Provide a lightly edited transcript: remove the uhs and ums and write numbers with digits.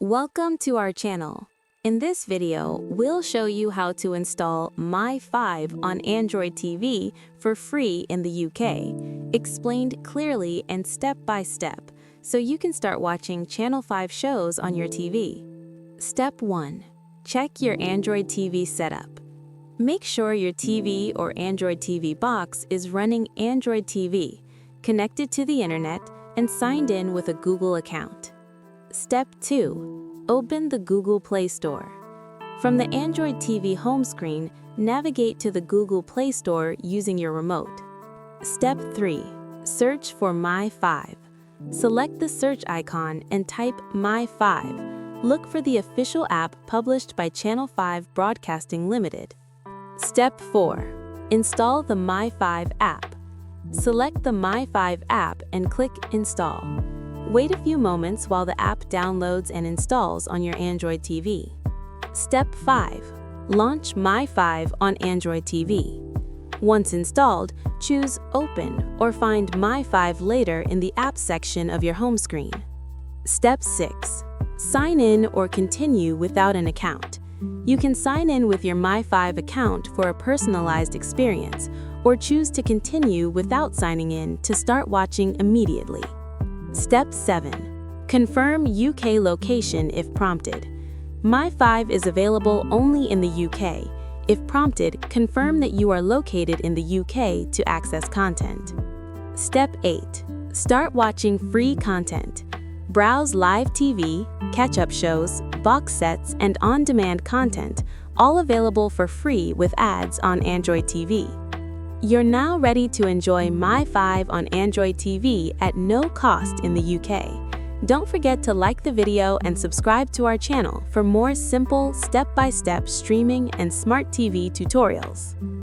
Welcome to our channel. In this video, we'll show you how to install My5 on Android TV for free in the UK, explained clearly and step by step, so you can start watching Channel 5 shows on your TV. Step 1. Check your Android TV setup. Make sure your TV or Android TV box is running Android TV, connected to the internet, and signed in with a Google account. Step 2. Open the Google Play Store. From the Android TV home screen, navigate to the Google Play Store using your remote. Step 3. Search for My5. Select the search icon and type My5. Look for the official app published by Channel 5 Broadcasting Limited. Step 4. Install the My5 app. Select the My5 app and click Install. Wait a few moments while the app downloads and installs on your Android TV. Step 5. Launch My5 on Android TV. Once installed, choose Open or find My5 later in the Apps section of your home screen. Step 6. Sign in or continue without an account. You can sign in with your My5 account for a personalized experience, or choose to continue without signing in to start watching immediately. Step 7. Confirm UK location if prompted. My5 is available only in the UK. If prompted, confirm that you are located in the UK to access content. Step 8. Start watching free content. Browse live TV, catch-up shows, box sets, and on-demand content, all available for free with ads on Android TV. You're now ready to enjoy My5 on Android TV at no cost in the UK. Don't forget to like the video and subscribe to our channel for more simple, step-by-step streaming and smart TV tutorials.